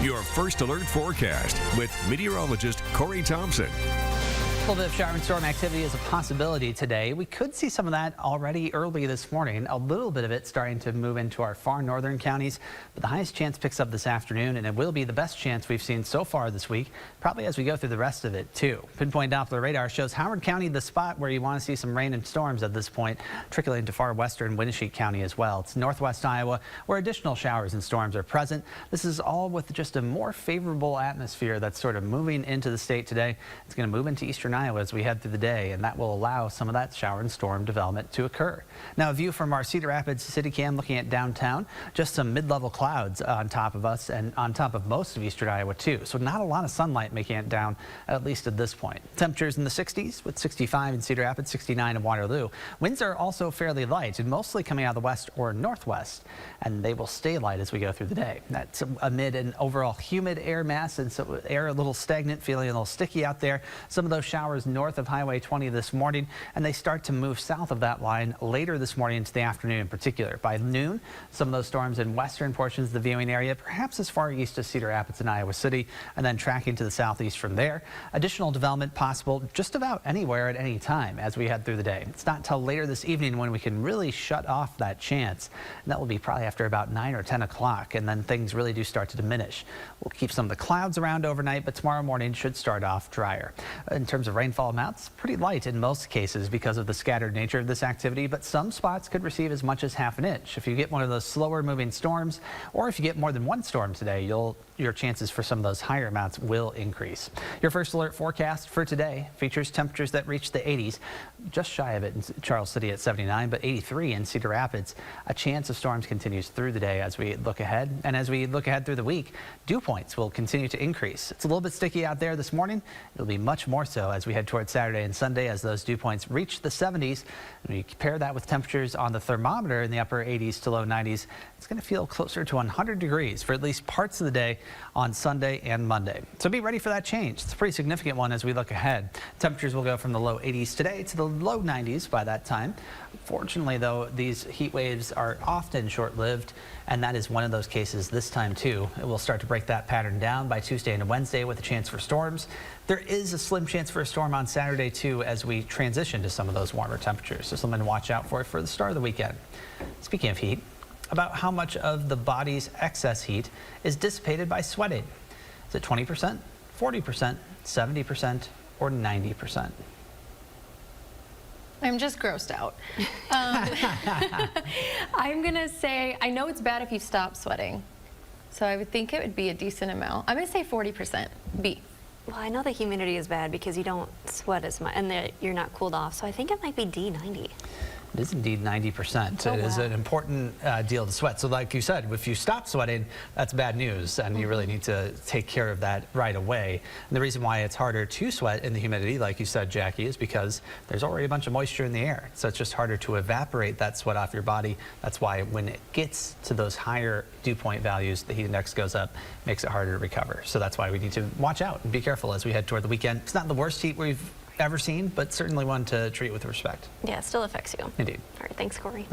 Your first alert forecast with meteorologist Corey Thompson. A little bit of shower and storm activity is a possibility today. We could see some of that already early this morning. A little bit of it starting to move into our far northern counties, but the highest chance picks up this afternoon, and it will be the best chance we've seen so far this week, probably as we go through the rest of it too. Pinpoint Doppler radar shows Howard County the spot where you want to see some rain and storms at this point, trickling into far western Winneshiek County as well. It's northwest Iowa where additional showers and storms are present. This is all with just a more favorable atmosphere that's sort of moving into the state today. It's going to move into eastern Iowa as we head through the day, and that will allow some of that shower and storm development to occur. Now, a view from our Cedar Rapids City Cam looking at downtown, just some mid-level clouds on top of us and on top of most of eastern Iowa too. So not a lot of sunlight making it down, at least at this point. Temperatures in the 60s with 65 in Cedar Rapids, 69 in Waterloo. Winds are also fairly light and mostly coming out of the west or northwest, and they will stay light as we go through the day. That's amid an overall humid air mass, and so air a little stagnant, feeling a little sticky out there. Some of those showers north of Highway 20 this morning, and they start to move south of that line later this morning into the afternoon in particular. By noon, some of those storms in western portions of the viewing area, perhaps as far east as Cedar Rapids and Iowa City, and then tracking to the southeast from there. Additional development possible just about anywhere at any time as we head through the day. It's not until later this evening when we can really shut off that chance, and that will be probably after about 9 or 10 o'clock, and then things really do start to diminish. We'll keep some of the clouds around overnight, but tomorrow morning should start off drier. In terms of rainfall amounts, pretty light in most cases because of the scattered nature of this activity, but some spots could receive as much as half an inch. If you get one of those slower moving storms, or if you get more than one storm today, your chances for some of those higher amounts will increase. Your first alert forecast for today features temperatures that reach the 80s, just shy of it in Charles City at 79, but 83 in Cedar Rapids. A chance of storms continues through the day as we look ahead, and as we look ahead through the week, dew points will continue to increase. It's a little bit sticky out there this morning. It'll be much more so as we head towards Saturday and Sunday as those dew points reach the 70s. And we compare that with temperatures on the thermometer in the upper 80s to low 90s. It's going to feel closer to 100 degrees for at least parts of the day on Sunday and Monday. So be ready for that change. It's a pretty significant one as we look ahead. Temperatures will go from the low 80s today to the low 90s by that time. Fortunately, though, these heat waves are often short-lived, and that is one of those cases this time too. It will start to break that pattern down by Tuesday and Wednesday with a chance for storms. There is a slim chance for a storm on Saturday too as we transition to some of those warmer temperatures. So something to watch out for the start of the weekend. Speaking of heat, about how much of the body's excess heat is dissipated by sweating. Is it 20%, 40%, 70%, or 90%? I'm just grossed out. I'm gonna say, I know it's bad if you stop sweating, so I would think it would be a decent amount. I'm gonna say 40%, B. Well, I know the humidity is bad because you don't sweat as much and that you're not cooled off, so I think it might be D, 90. It is indeed 90%. Oh, it is wow. an important deal to sweat. So like you said, if you stop sweating, that's bad news, and you really need to take care of that right away. And the reason why it's harder to sweat in the humidity, like you said, Jackie, is because there's already a bunch of moisture in the air. So it's just harder to evaporate that sweat off your body. That's why when it gets to those higher dew point values, the heat index goes up, makes it harder to recover. So that's why we need to watch out and be careful as we head toward the weekend. It's not the worst heat we've ever seen, but certainly one to treat with respect. Yeah, it still affects you. Indeed. All right, thanks, Corey.